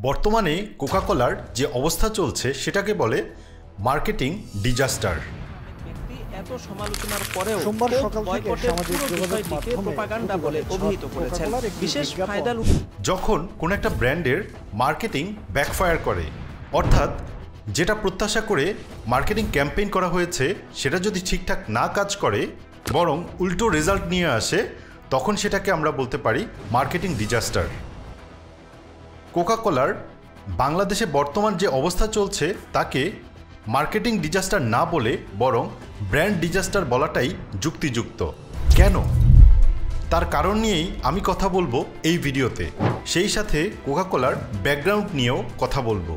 বর্তমানে কোকা কোলার যে অবস্থা চলছে সেটাকে বলে মার্কেটিং ডিজাস্টার। এত সমালোচনার পরেও সোমবার সকাল থেকে সামাজিক যোগাযোগ মাধ্যমে প্রপাগান্ডা বলে অভিহিত করেছেন। বিশেষ ফায়দা যখন কোন একটা ব্র্যান্ডের মার্কেটিং ব্যাকফায়ার করে, অর্থাৎ যেটা প্রত্যাশা করে মার্কেটিং ক্যাম্পেইন করা হয়েছে সেটা যদি ঠিকঠাক না কাজ করে বরং উল্টো রেজাল্ট নিয়ে আসে, তখন সেটাকে আমরা বলতে পারি মার্কেটিং ডিজাস্টার। কোকা কোলার বাংলাদেশে বর্তমান যে অবস্থা চলছে তাকে মার্কেটিং ডিজাস্টার না বলে বরং ব্র্যান্ড ডিজাস্টার বলাটাই যুক্তিযুক্ত। কেন? তার কারণ নিয়েই আমি কথা বলবো এই ভিডিওতে। সেই সাথে কোকা কোলার ব্যাকগ্রাউন্ড নিয়েও কথা বলবো।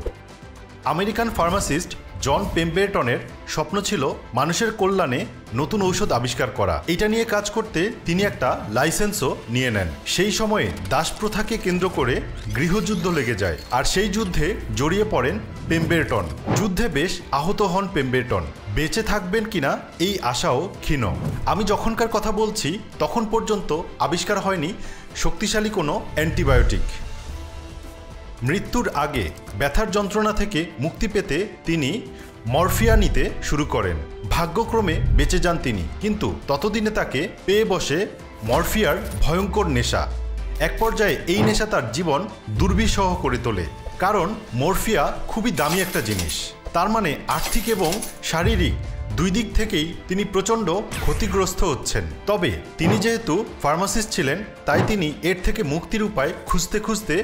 আমেরিকান ফার্মাসিস্ট জন পেম্বেরটনের স্বপ্ন ছিল মানুষের কল্যাণে নতুন ঔষধ আবিষ্কার করা। এটা নিয়ে কাজ করতে তিনি একটা লাইসেন্সও নিয়ে নেন। সেই সময়ে দাসপ্রথাকে কেন্দ্র করে গৃহযুদ্ধ লেগে যায়, আর সেই যুদ্ধে জড়িয়ে পড়েন পেম্বেরটন। যুদ্ধে বেশ আহত হন পেম্বেরটন। বেঁচে থাকবেন কিনা এই আশাও ক্ষীণ। আমি যখনকার কথা বলছি তখন পর্যন্ত আবিষ্কার হয়নি শক্তিশালী কোনো অ্যান্টিবায়োটিক। মৃত্যুর আগে ব্যথার যন্ত্রণা থেকে মুক্তি পেতে তিনি মরফিয়া নিতে শুরু করেন। ভাগ্যক্রমে বেঁচে যান তিনি, কিন্তু ততদিনে তাকে পেয়ে বসে মরফিয়ার ভয়ঙ্কর নেশা। এক পর্যায়ে এই নেশা তার জীবন দুর্বিষহ করে তোলে, কারণ মরফিয়া খুবই দামি একটা জিনিস। তার মানে আর্থিক এবং শারীরিক দুই দিক থেকেই তিনি প্রচণ্ড ক্ষতিগ্রস্ত হচ্ছেন। তবে তিনি যেহেতু ফার্মাসিস্ট ছিলেন, তাই তিনি এর থেকে মুক্তির উপায় খুঁজতে খুঁজতে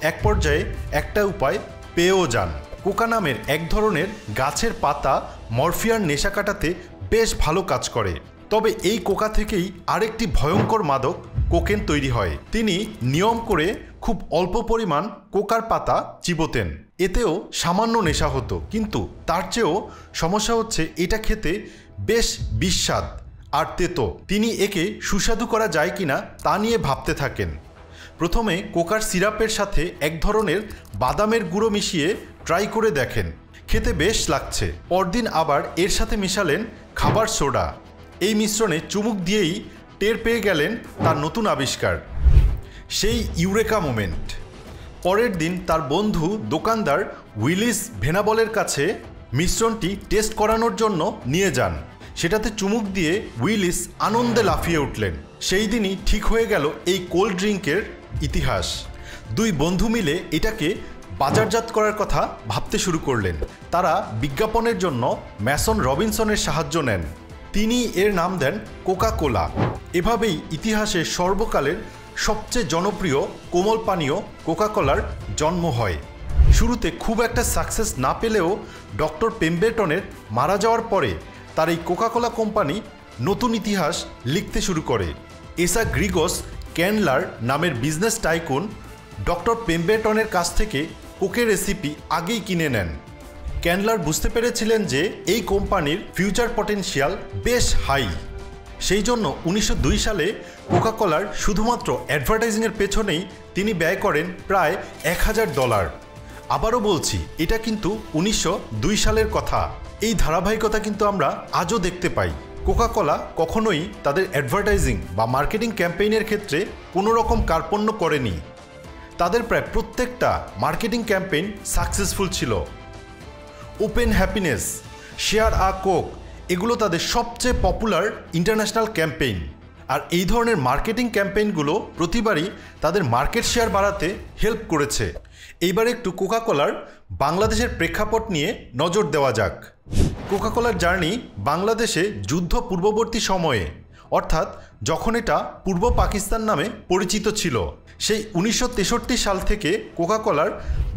এক পর্যায়ে একটা উপায় পেয়েও যান। কোকা নামের এক ধরনের গাছের পাতা মরফিয়ার নেশা কাটাতে বেশ ভালো কাজ করে। তবে এই কোকা থেকেই আরেকটি ভয়ঙ্কর মাদক কোকেন তৈরি হয়। তিনি নিয়ম করে খুব অল্প পরিমাণ কোকার পাতা চিবোতেন, এতেও সামান্য নেশা হতো। কিন্তু তার চেয়েও সমস্যা হচ্ছে এটা খেতে বেশ বিস্বাদ আর তেতো। তিনি একে সুস্বাদু করা যায় কিনা তা নিয়ে ভাবতে থাকেন। প্রথমে কোকার সিরাপের সাথে এক ধরনের বাদামের গুঁড়ো মিশিয়ে ট্রাই করে দেখেন, খেতে বেশ লাগছে। পরদিন আবার এর সাথে মেশালেন খাবার সোডা। এই মিশ্রণে চুমুক দিয়েই টের পেয়ে গেলেন তার নতুন আবিষ্কার, সেই ইউরেকা মোমেন্ট। পরের দিন তার বন্ধু দোকানদার উইলিস ভেনাবলের কাছে মিশ্রণটি টেস্ট করানোর জন্য নিয়ে যান। সেটাতে চুমুক দিয়ে উইলিস আনন্দে লাফিয়ে উঠলেন। সেই দিনই ঠিক হয়ে গেল এই কোল্ড ড্রিঙ্কের ইতিহাস। দুই বন্ধু মিলে এটাকে বাজারজাত করার কথা ভাবতে শুরু করলেন। তারা বিজ্ঞাপনের জন্য ম্যাসন রবিনসনের সাহায্য নেন। তিনি এর নাম দেন কোকা কোলা। এভাবেই ইতিহাসে সর্বকালের সবচেয়ে জনপ্রিয় কোমল পানীয় কোকা কোলার জন্ম হয়। শুরুতে খুব একটা সাকসেস না পেলেও ডক্টর পেম্বেরটনের মারা যাওয়ার পরে তার এই কোকা কোলা কোম্পানি নতুন ইতিহাস লিখতে শুরু করে। এসা গ্রিগস ক্যান্ডলার নামের বিজনেস টাইকুন ডক্টর পেম্বেরটনের কাছ থেকে কোকের রেসিপি আগেই কিনে নেন। ক্যান্ডলার বুঝতে পেরেছিলেন যে এই কোম্পানির ফিউচার পটেনশিয়াল বেশ হাই। সেই জন্য 1902 সালে কোকা কোলার শুধুমাত্র অ্যাডভার্টাইজিংয়ের পেছনেই তিনি ব্যয় করেন প্রায় $1000। আবারও বলছি, এটা কিন্তু 1902 সালের কথা। এই ধারাবাহিকতা কিন্তু আমরা আজও দেখতে পাই। কোকা কোলা কখনোই তাদের অ্যাডভার্টাইজিং বা মার্কেটিং ক্যাম্পেইনের ক্ষেত্রে কোনো রকম কার্পণ্য করেনি। তাদের প্রায় প্রত্যেকটা মার্কেটিং ক্যাম্পেইন সাকসেসফুল ছিল। ওপেন হ্যাপিনেস, শেয়ার আ কোক, এগুলো তাদের সবচেয়ে পপুলার ইন্টারন্যাশনাল ক্যাম্পেইন। আর এই ধরনের মার্কেটিং ক্যাম্পেইনগুলো প্রতিবারই তাদের মার্কেট শেয়ার বাড়াতে হেল্প করেছে। এইবার একটু কোকা কোলার বাংলাদেশের প্রেক্ষাপট নিয়ে নজর দেওয়া যাক। কোকা কোলার জার্নি বাংলাদেশে যুদ্ধ পূর্ববর্তী সময়ে, অর্থাৎ যখন এটা পূর্ব পাকিস্তান নামে পরিচিত ছিল, সেই 1963 সাল থেকে কোকা কোলার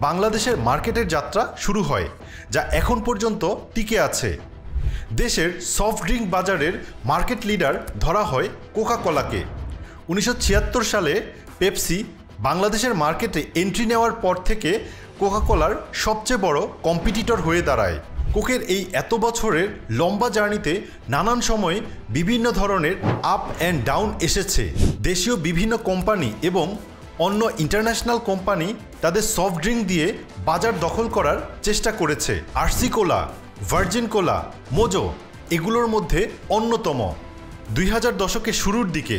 বাংলাদেশের মার্কেটের যাত্রা শুরু হয়, যা এখন পর্যন্ত টিকে আছে। দেশের সফট ড্রিঙ্ক বাজারের মার্কেট লিডার ধরা হয় কোকা কোলাকে। 1976 সালে পেপসি বাংলাদেশের মার্কেটে এন্ট্রি নেওয়ার পর থেকে কোকা কোলার সবচেয়ে বড় কম্পিটিটর হয়ে দাঁড়ায়। কোকের এই এত বছরের লম্বা জার্নিতে নানান সময়ে বিভিন্ন ধরনের আপ অ্যান্ড ডাউন এসেছে। দেশীয় বিভিন্ন কোম্পানি এবং অন্য ইন্টারন্যাশনাল কোম্পানি তাদের সফট ড্রিঙ্ক দিয়ে বাজার দখল করার চেষ্টা করেছে। আরসি কোলা, ভার্জিন কোলা, মোজো এগুলোর মধ্যে অন্যতম। 2000 দশকের শুরুর দিকে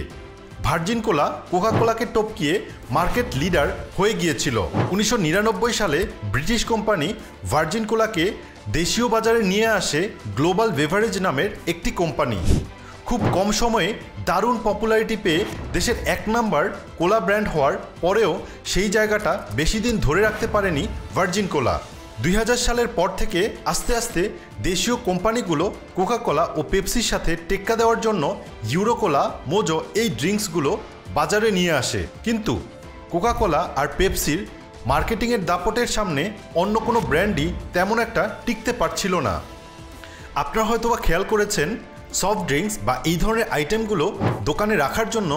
ভার্জিন কোলা কোকা কোলাকে টপকিয়ে মার্কেট লিডার হয়ে গিয়েছিল। 1999 সালে ব্রিটিশ কোম্পানি ভার্জিন কোলাকে দেশীয় বাজারে নিয়ে আসে গ্লোবাল বেভারেজ নামের একটি কোম্পানি। খুব কম সময়ে দারুণ পপুলারিটি পেয়ে দেশের 1 নাম্বার কোলা ব্র্যান্ড হওয়ার পরেও সেই জায়গাটা বেশি দিন ধরে রাখতে পারেনি ভার্জিন কোলা। 2000 সালের পর থেকে আস্তে আস্তে দেশীয় কোম্পানিগুলো কোকা কোলা ও পেপসির সাথে টেক্কা দেওয়ার জন্য ইউরো কোলা, মোজো এই ড্রিঙ্কসগুলো বাজারে নিয়ে আসে। কিন্তু কোকা কোলা আর পেপসির মার্কেটিংয়ের দাপটের সামনে অন্য কোনো ব্র্যান্ডই তেমন একটা টিকতে পারছিল না। আপনারা হয়তোবা খেয়াল করেছেন, সফট ড্রিঙ্কস বা এই ধরনের আইটেমগুলো দোকানে রাখার জন্য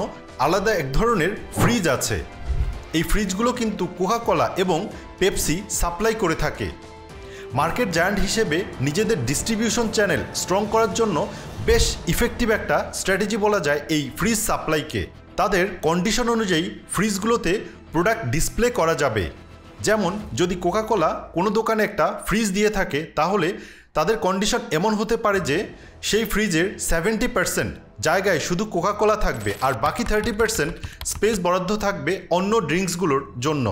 আলাদা এক ধরনের ফ্রিজ আছে। এই ফ্রিজগুলো কিন্তু কোকা কোলা এবং পেপসি সাপ্লাই করে থাকে। মার্কেট জায়ান্ট হিসেবে নিজেদের ডিস্ট্রিবিউশন চ্যানেল স্ট্রং করার জন্য বেশ ইফেক্টিভ একটা স্ট্র্যাটেজি বলা যায় এই ফ্রিজ সাপ্লাইকে। তাদের কন্ডিশন অনুযায়ী ফ্রিজগুলোতে প্রোডাক্ট ডিসপ্লে করা যাবে। যেমন যদি কোকা কোলা কোনো দোকানে একটা ফ্রিজ দিয়ে থাকে, তাহলে তাদের কন্ডিশন এমন হতে পারে যে সেই ফ্রিজের 70% জায়গায় শুধু কোকা কোলা থাকবে আর বাকি 30% স্পেস বরাদ্দ থাকবে অন্য ড্রিঙ্কসগুলোর জন্য।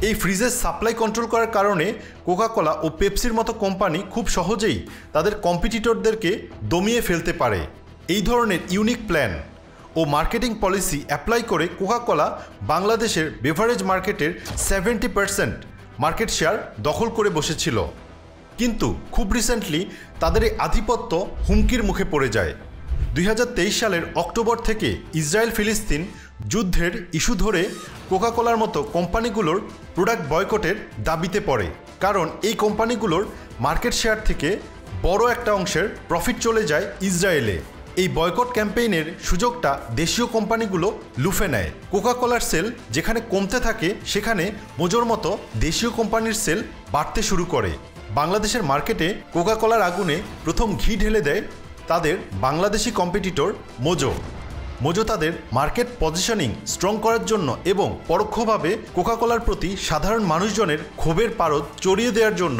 এই ফ্রিজের সাপ্লাই কন্ট্রোল করার কারণে কোকা কোলা ও পেপসির মতো কোম্পানি খুব সহজেই তাদের কম্পিটিটরদেরকে দমিয়ে ফেলতে পারে। এই ধরনের ইউনিক প্ল্যান ও মার্কেটিং পলিসি অ্যাপ্লাই করে কোকা কোলা বাংলাদেশের বেভারেজ মার্কেটের 70% মার্কেট শেয়ার দখল করে বসেছিল। কিন্তু খুব রিসেন্টলি তাদের এই আধিপত্য হুমকির মুখে পড়ে যায়। 2023 সালের অক্টোবর থেকে ইসরায়েল ফিলিস্তিন যুদ্ধের ইস্যু ধরে কোকা কোলার মতো কোম্পানিগুলোর প্রোডাক্ট বয়কটের দাবিতে পড়ে, কারণ এই কোম্পানিগুলোর মার্কেট শেয়ার থেকে বড় একটা অংশের প্রফিট চলে যায় ইসরায়েলে। এই বয়কট ক্যাম্পেইনের সুযোগটা দেশীয় কোম্পানিগুলো লুফে নেয়। কোকা কোলার সেল যেখানে কমতে থাকে, সেখানে মোজোর মতো দেশীয় কোম্পানির সেল বাড়তে শুরু করে। বাংলাদেশের মার্কেটে কোকা কোলার আগুনে প্রথম ঘি ঢেলে দেয় তাদের বাংলাদেশি কম্পিটিটর মোজো। মোজো তাদের মার্কেট পজিশনিং স্ট্রং করার জন্য এবং পরোক্ষভাবে কোকা কোলার প্রতি সাধারণ মানুষজনের ক্ষোভের পারদ চড়িয়ে দেওয়ার জন্য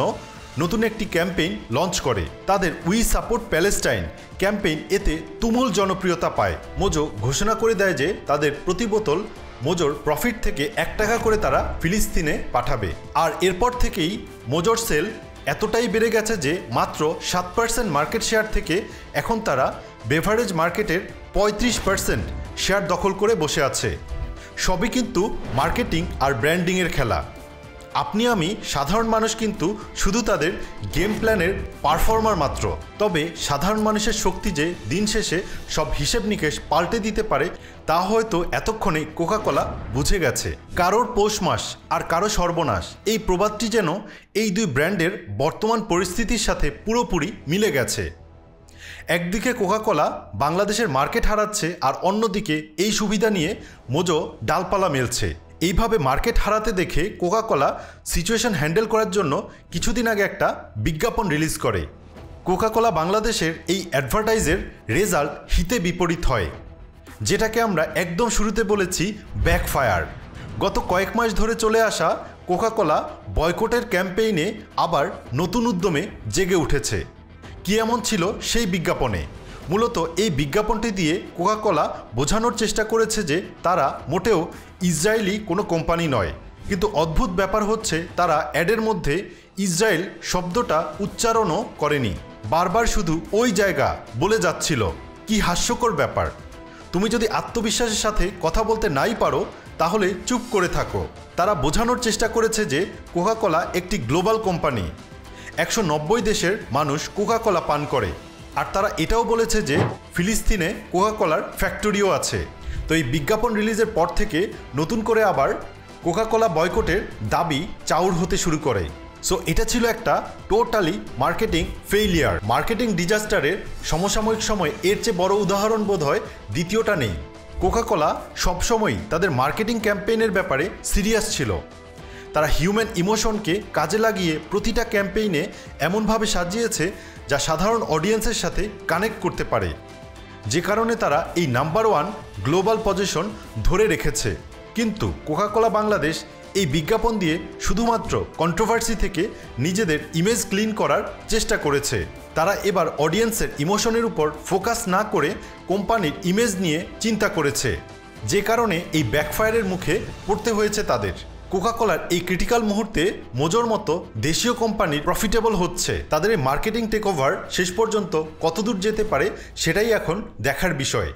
নতুন একটি ক্যাম্পেইন লঞ্চ করে। তাদের উই সাপোর্ট প্যালেস্টাইন ক্যাম্পেইন এতে তুমুল জনপ্রিয়তা পায়। মোজো ঘোষণা করে দেয় যে তাদের প্রতি বোতল মোজোর প্রফিট থেকে 1 টাকা করে তারা ফিলিস্তিনে পাঠাবে। আর এরপর থেকেই মোজোর সেল এতটাই বেড়ে গেছে যে মাত্র 7% মার্কেট শেয়ার থেকে এখন তারা বেভারেজ মার্কেটের 35% শেয়ার দখল করে বসে আছে। সবই কিন্তু মার্কেটিং আর ব্র্যান্ডিংয়ের খেলা। আপনি আমি সাধারণ মানুষ কিন্তু শুধু তাদের গেম প্ল্যানের পারফর্মার মাত্র। তবে সাধারণ মানুষের শক্তি যে দিন শেষে সব হিসেব নিকেশ পাল্টে দিতে পারে তা হয়তো এতক্ষণে কোকা কোলা বুঝে গেছে। কারোর পৌষ মাস আর কারো সর্বনাশ, এই প্রবাদটি যেন এই দুই ব্র্যান্ডের বর্তমান পরিস্থিতির সাথে পুরোপুরি মিলে গেছে। একদিকে কোকা কোলা বাংলাদেশের মার্কেট হারাচ্ছে আর অন্যদিকে এই সুবিধা নিয়ে মোজো ডালপালা মেলছে। এইভাবে মার্কেট হারাতে দেখে কোকা কোলা সিচুয়েশন হ্যান্ডেল করার জন্য কিছুদিন আগে একটা বিজ্ঞাপন রিলিজ করে। কোকা কোলা বাংলাদেশের এই অ্যাডভার্টাইজের রেজাল্ট হিতে বিপরীত হয়, যেটাকে আমরা একদম শুরুতে বলেছি ব্যাকফায়ার। গত কয়েক মাস ধরে চলে আসা কোকা কোলা বয়কটের ক্যাম্পেইনে আবার নতুন উদ্যমে জেগে উঠেছে। কী এমন ছিল সেই বিজ্ঞাপনে? মূলত এই বিজ্ঞাপনটি দিয়ে কোকা কোলা বোঝানোর চেষ্টা করেছে যে তারা মোটেও ইসরায়েলি কোনো কোম্পানি নয়। কিন্তু অদ্ভুত ব্যাপার হচ্ছে, তারা অ্যাডের মধ্যে ইসরায়েল শব্দটা উচ্চারণও করেনি, বারবার শুধু ওই জায়গা বলে যাচ্ছিল। কি হাস্যকর ব্যাপার! তুমি যদি আত্মবিশ্বাসের সাথে কথা বলতে নাই পারো তাহলে চুপ করে থাকো। তারা বোঝানোর চেষ্টা করেছে যে কোকা কোলা একটি গ্লোবাল কোম্পানি, 190 দেশের মানুষ কোকা কোলা পান করে। আর তারা এটাও বলেছে যে ফিলিস্তিনে কোকা কোলার ফ্যাক্টরিও আছে। তো এই বিজ্ঞাপন রিলিজের পর থেকে নতুন করে আবার কোকা কোলা বয়কটের দাবি চাউর হতে শুরু করে। সো এটা ছিল একটা টোটালি মার্কেটিং ফেইলিয়ার। মার্কেটিং ডিজাস্টারের সমসাময়িক সময় এর চেয়ে বড় উদাহরণ বোধ হয় দ্বিতীয়টা নেই। কোকা কোলা সবসময়ই তাদের মার্কেটিং ক্যাম্পেইনের ব্যাপারে সিরিয়াস ছিল। তারা হিউম্যান ইমোশনকে কাজে লাগিয়ে প্রতিটা ক্যাম্পেইনে এমনভাবে সাজিয়েছে যা সাধারণ অডিয়েন্সের সাথে কানেক্ট করতে পারে, যে কারণে তারা এই নাম্বার 1 গ্লোবাল পজিশন ধরে রেখেছে। কিন্তু কোকা কোলা বাংলাদেশ এই বিজ্ঞাপন দিয়ে শুধুমাত্র কন্ট্রোভার্সি থেকে নিজেদের ইমেজ ক্লিন করার চেষ্টা করেছে। তারা এবার অডিয়েন্সের ইমোশনের উপর ফোকাস না করে কোম্পানির ইমেজ নিয়ে চিন্তা করেছে। যে কারণে এই ব্যাকফায়ারের মুখে পড়তে হয়েছে তাদের। কোকাকোলার এই ক্রিটিক্যাল মুহূর্তে মোজোর মতো দেশীয় কোম্পানি প্রফিটেবল হচ্ছে। তাদের এই মার্কেটিং টেকওভার শেষ পর্যন্ত কতদূর যেতে পারে সেটাই এখন দেখার বিষয়।